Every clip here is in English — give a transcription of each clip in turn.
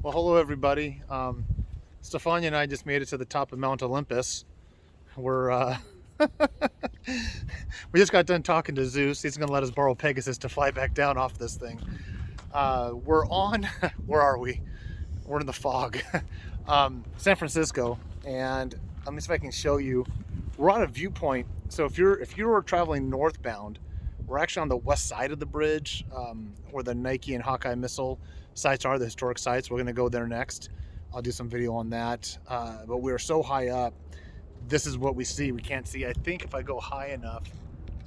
Well, hello everybody. Stefania and I just made it to the top of Mount Olympus. We're we just got done talking to Zeus. He's going to let us borrow Pegasus to fly back down off this thing. We're on. Where are we? We're in the fog. San Francisco, and let me see if I can show you. We're on a viewpoint. So if you were traveling northbound, we're actually on the west side of the bridge, where the Nike and Hawkeye missile sites are, the historic sites. We're going to go there next. I'll do some video on that. But we're so high up. This is what we see. We can't see. I think if I go high enough,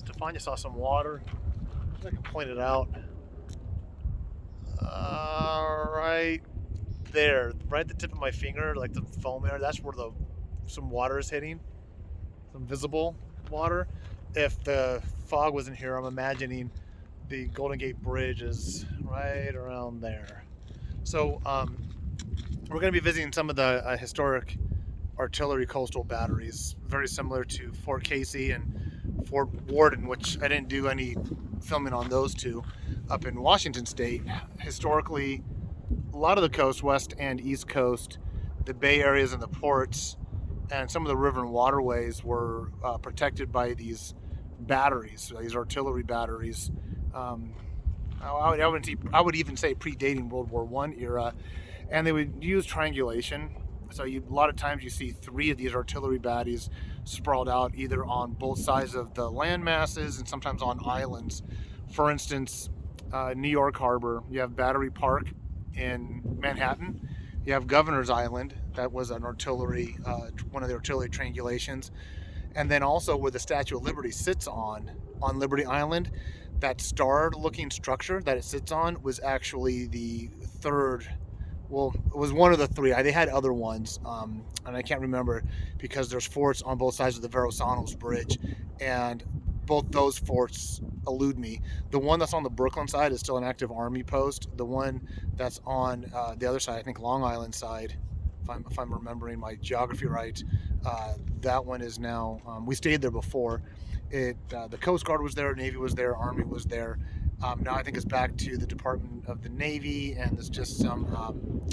Stefania saw some water. I can point it out. Right there, right at the tip of my finger, like the foam there. That's where some water is hitting, some visible water. If the fog wasn't here, I'm imagining the Golden Gate Bridge is right around there. So we're going to be visiting some of the historic artillery coastal batteries, very similar to Fort Casey and Fort Worden, which I didn't do any filming on those two up in Washington State. Historically, a lot of the coast, west and east coast, the bay areas and the ports, and some of the river and waterways were protected by these batteries, these artillery batteries. I would even say predating World War I era, and they would use triangulation. So a lot of times you see three of these artillery batteries sprawled out either on both sides of the land masses and sometimes on islands. For instance, New York Harbor, you have Battery Park in Manhattan. You have Governor's Island, that was an artillery, one of the artillery triangulations. And then also where the Statue of Liberty sits on Liberty Island, that star-looking structure that it sits on was actually the third. Well, it was one of the three. They had other ones, and I can't remember because there's forts on both sides of the Verrazanos Bridge, and both those forts elude me. The one that's on the Brooklyn side is still an active Army post. The one that's on the other side, I think Long Island side, if I'm remembering my geography right, that one is now. We stayed there before. The Coast Guard was there, Navy was there, Army was there. Now I think it's back to the Department of the Navy, and there's just some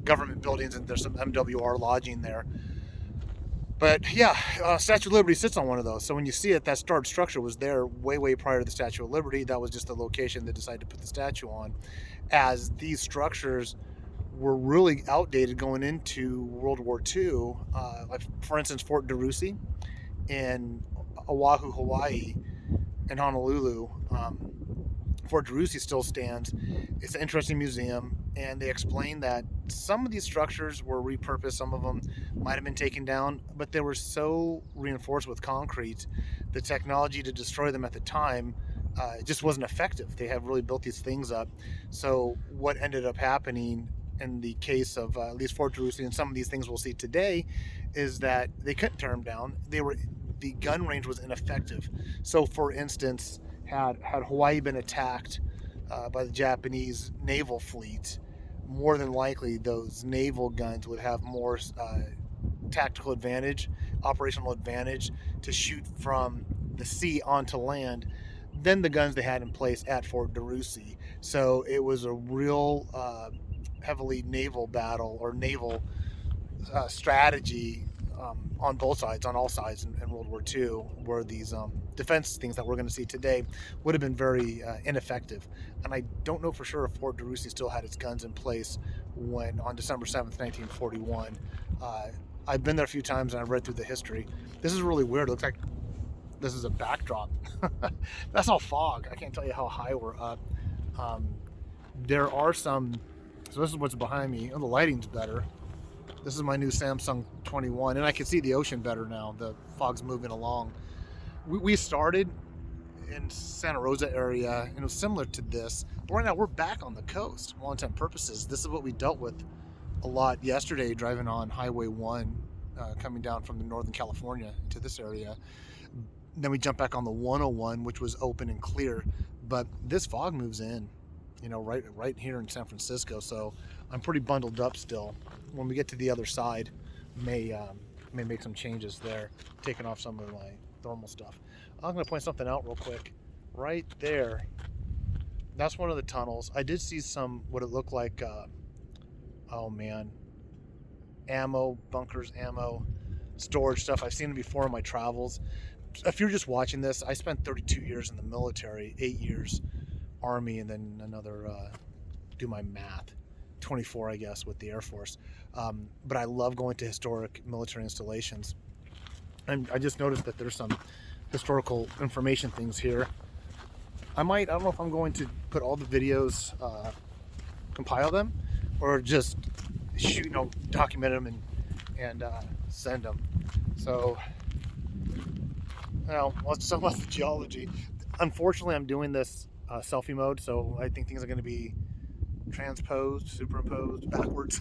government buildings, and there's some MWR lodging there. But yeah, Statue of Liberty sits on one of those. So when you see it, that starred structure was there way prior to the Statue of Liberty. That was just the location they decided to put the statue on. As these structures were really outdated going into World War II, like for instance, Fort DeRussy in Oahu, Hawaii, and Honolulu. Fort DeRussy still stands. It's an interesting museum, and they explain that some of these structures were repurposed, some of them might have been taken down, but they were so reinforced with concrete, the technology to destroy them at the time it just wasn't effective. They have really built these things up. So what ended up happening in the case of at least Fort DeRussy and some of these things we'll see today is that they couldn't tear them down. The gun range was ineffective. So for instance, had Hawaii been attacked by the Japanese naval fleet, more than likely those naval guns would have more tactical advantage, operational advantage to shoot from the sea onto land than the guns they had in place at Fort DeRussy. So it was a real heavily naval battle or naval strategy on both sides, on all sides in World War II, where these defense things that we're going to see today would have been very ineffective. And I don't know for sure if Fort DeRussy still had its guns in place when on December 7th, 1941. I've been there a few times and I've read through the history. This is really weird. It looks like this is a backdrop. That's all fog. I can't tell you how high we're up. There are some, so this is what's behind me. Oh, the lighting's better. This is my new Samsung 21, and I can see the ocean better now. The fog's moving along. We started in Santa Rosa area, and it was similar to this. But right now, we're back on the coast, for all intent purposes. This is what we dealt with a lot yesterday, driving on Highway 1, coming down from the Northern California to this area. Then we jumped back on the 101, which was open and clear. But this fog moves in, right here in San Francisco. So I'm pretty bundled up still. When we get to the other side, may make some changes there, taking off some of my thermal stuff. I'm going to point something out real quick. Right there, that's one of the tunnels. I did see what it looked like Oh man, ammo, bunkers, ammo, storage stuff. I've seen it before in my travels. If you're just watching this, I spent 32 years in the military, 8 years Army, and then another, do my math, 24, I guess, with the Air Force. But I love going to historic military installations. And I just noticed that there's some historical information things here. I don't know if I'm going to put all the videos, compile them, or just shoot, document them and send them. So, let's talk about the geology. Unfortunately, I'm doing this selfie mode, so I think things are going to be transposed, superimposed, backwards.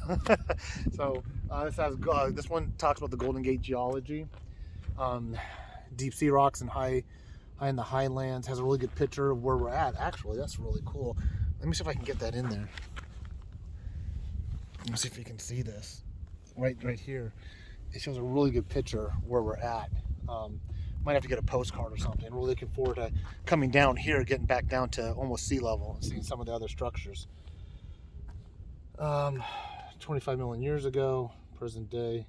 So this one talks about the Golden Gate geology, deep sea rocks and high in the highlands. Has a really good picture of where we're at. Actually, that's really cool. Let me see if I can get that in there. Let me see if you can see this right here. It shows a really good picture where we're at. Might have to get a postcard or something. We're looking forward to coming down here, getting back down to almost sea level, and seeing some of the other structures. 25 million years ago, present day.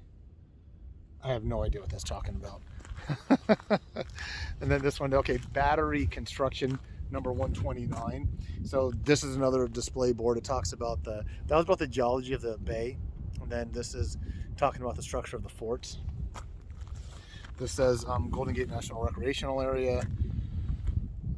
I have no idea what that's talking about. And then this one, okay, battery construction number 129. So this is another display board. It talks about that was about the geology of the bay, and then this is talking about the structure of the forts. This says Golden Gate National Recreational Area.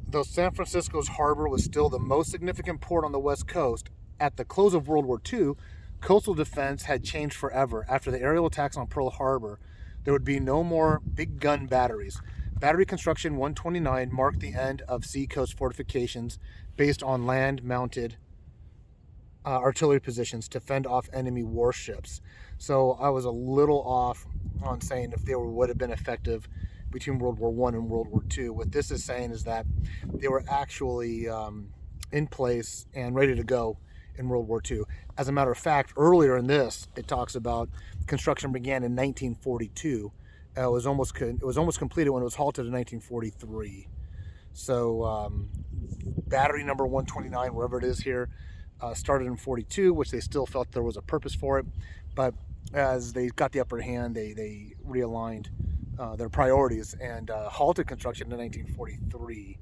Though San Francisco's harbor was still the most significant port on the West Coast, at the close of World War II, coastal defense had changed forever. After the aerial attacks on Pearl Harbor, there would be no more big gun batteries. Battery Construction 129 marked the end of seacoast fortifications based on land-mounted artillery positions to fend off enemy warships. So I was a little off on saying if they would have been effective between World War I and World War II. What this is saying is that they were actually in place and ready to go in World War II. As a matter of fact, earlier in this, it talks about construction began in 1942. It was almost completed when it was halted in 1943. So battery number 129, wherever it is here, started in 42, which they still felt there was a purpose for it. But as they got the upper hand, they realigned their priorities and halted construction in 1943.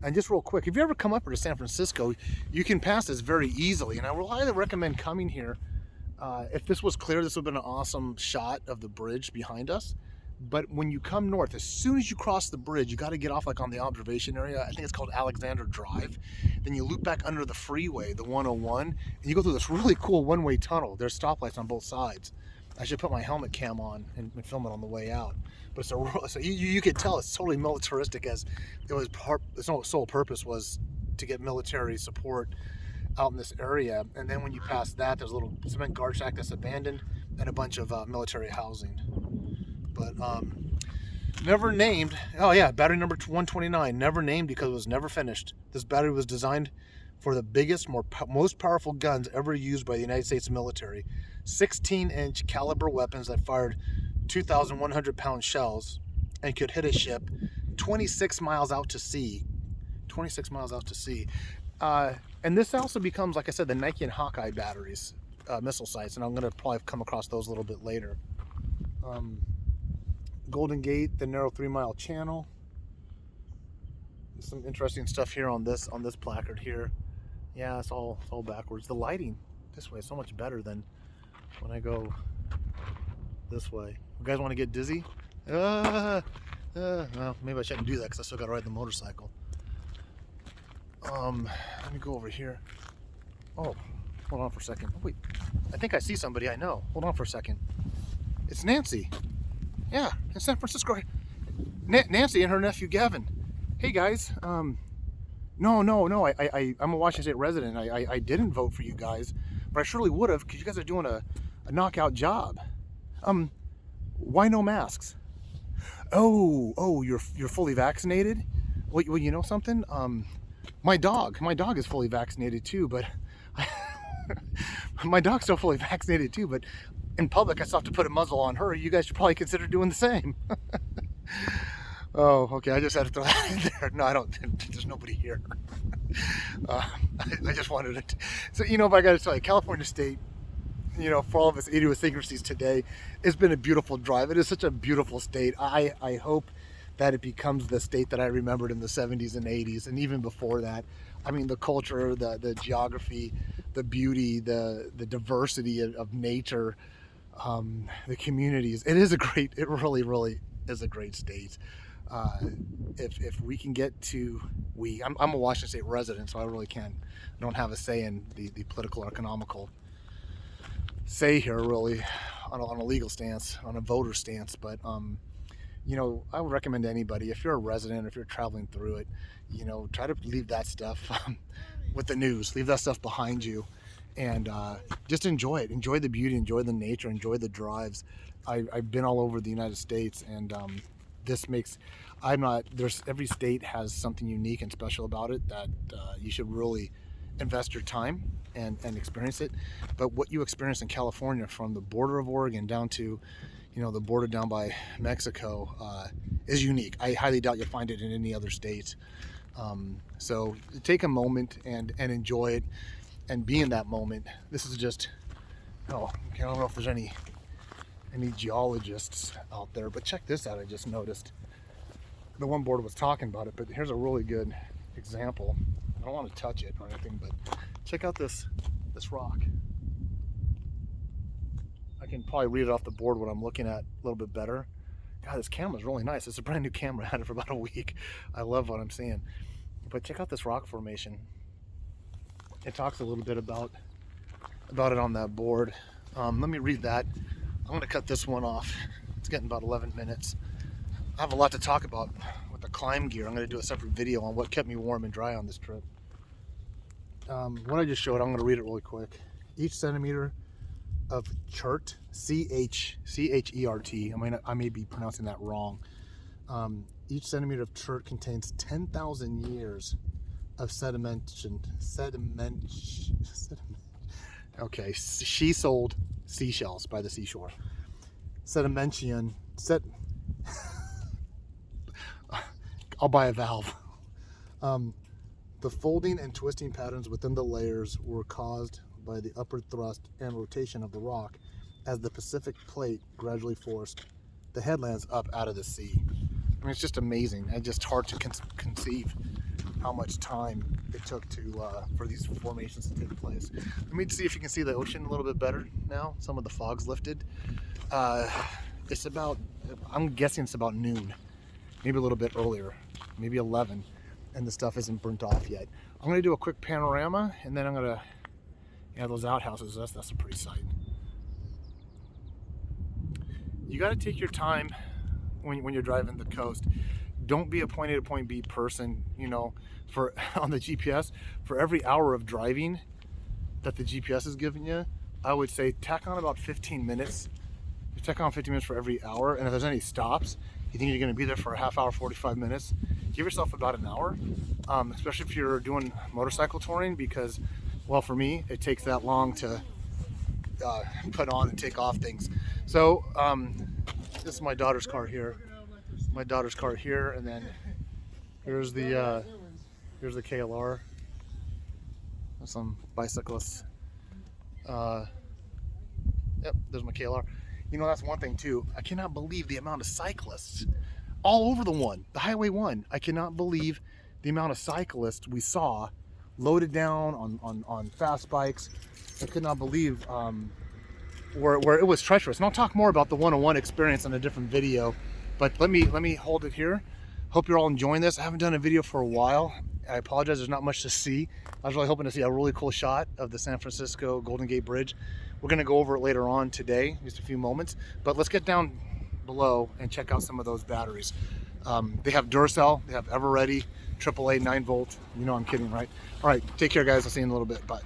And just real quick, if you ever come up here to San Francisco, you can pass this very easily. And I will highly recommend coming here. If this was clear, this would have been an awesome shot of the bridge behind us. But when you come north, as soon as you cross the bridge, you got to get off like on the observation area. I think it's called Alexander Drive. Then you loop back under the freeway, the 101, and you go through this really cool one-way tunnel. There's stoplights on both sides. I should put my helmet cam on and film it on the way out. But so you could tell it's totally militaristic, as it was its sole purpose was to get military support out in this area. And then when you pass that, there's a little cement guard shack that's abandoned and a bunch of military housing. But never named. Oh yeah, battery number 129, never named because it was never finished. This battery was designed for the biggest, most powerful guns ever used by the United States military. 16-inch caliber weapons that fired 2,100-pound shells and could hit a ship 26 miles out to sea. 26 miles out to sea. And this also becomes, like I said, the Nike and Hawkeye batteries, missile sites, and I'm going to probably come across those a little bit later. Golden Gate, the narrow 3-mile channel. There's some interesting stuff here on this placard here. Yeah, it's all backwards. The lighting this way is so much better than when I go this way. You guys want to get dizzy? Well, maybe I shouldn't do that because I still got to ride the motorcycle. Let me go over here. Oh, hold on for a second. Oh, wait, I think I see somebody I know. Hold on for a second. It's Nancy. Yeah, in San Francisco. Nancy and her nephew Gavin. Hey guys. No. I'm a Washington State resident. I didn't vote for you guys, but I surely would have because you guys are doing a knockout job. Why no masks? Oh, you're fully vaccinated? Well, you know something? My dog is fully vaccinated too, but my dog's still fully vaccinated too, but in public I still have to put a muzzle on her. You guys should probably consider doing the same. Oh, okay. I just had to throw that in there. No, I don't. There's nobody here. Uh, I just wanted it. So, if I got to tell you, California State, for all of its idiosyncrasies today, it's been a beautiful drive. It is such a beautiful state. I hope that it becomes the state that I remembered in the 70s and 80s, and even before that. I mean, the culture, the geography, the beauty, the diversity of nature, the communities. It really, really is a great state. Uh, if we can get to, I'm a Washington State resident, so I really don't have a say in the political or economical say here, really, on a legal stance, on a voter stance. But I would recommend to anybody, if you're a resident, if you're traveling through it, try to leave that stuff with the news, leave that stuff behind you, and just enjoy it. Enjoy the beauty, enjoy the nature, enjoy the drives. I've been all over the United States, and this makes, every state has something unique and special about it that you should really invest your time and experience it. But what you experience in California, from the border of Oregon down to the border down by Mexico, is unique. I highly doubt you'll find it in any other state. So take a moment and enjoy it and be in that moment. This is just, I don't know if there's any geologists out there, but check this out. I just noticed the one board was talking about it, but here's a really good example. I don't want to touch it or anything, but check out this rock. I can probably read it off the board what I'm looking at a little bit better. God, this camera's really nice. It's a brand new camera. I had it for about a week. I love what I'm seeing. But check out this rock formation. It talks a little bit about it on that board. Let me read that. I'm going to cut this one off. It's getting about 11 minutes. I have a lot to talk about with the climb gear. I'm going to do a separate video on what kept me warm and dry on this trip. What I just showed, I'm going to read it really quick. Each centimeter of chert, C-H-E-R-T, I may be pronouncing that wrong. Each centimeter of chert contains 10,000 years of okay, she sold seashells by the seashore. I'll buy a valve. The folding and twisting patterns within the layers were caused by the upward thrust and rotation of the rock as the Pacific plate gradually forced the headlands up out of the sea. I mean, it's just amazing. It's just hard to conceive how much time it took for these formations to take place. Let me see if you can see the ocean a little bit better now. Some of the fog's lifted. It's about, I'm guessing it's about noon, maybe a little bit earlier, maybe 11, and the stuff isn't burnt off yet. I'm going to do a quick panorama, and then I'm going to, those outhouses, that's a pretty sight. You got to take your time when you're driving the coast. Don't be a point A to point B person. On the GPS, for every hour of driving that the GPS is giving you, I would say tack on about 15 minutes. You tack on 15 minutes for every hour, and if there's any stops, you think you're going to be there for a half hour, 45 minutes, give yourself about an hour, especially if you're doing motorcycle touring, because, well, for me, it takes that long to put on and take off things. So this is my daughter's car here. And then here's the KLR. There's some bicyclists. Yep, there's my KLR. That's one thing too. I cannot believe the amount of cyclists all over the Highway 1. I cannot believe the amount of cyclists we saw loaded down on fast bikes. I could not believe where it was treacherous. And I'll talk more about the 101 experience in a different video. But let me hold it here. Hope you're all enjoying this. I haven't done a video for a while. I apologize, there's not much to see. I was really hoping to see a really cool shot of the San Francisco Golden Gate Bridge. We're gonna go over it later on today, just a few moments. But let's get down below and check out some of those batteries. They have Duracell, they have Everready, AAA 9 volt. I'm kidding, right? All right, take care guys, I'll see you in a little bit, bye.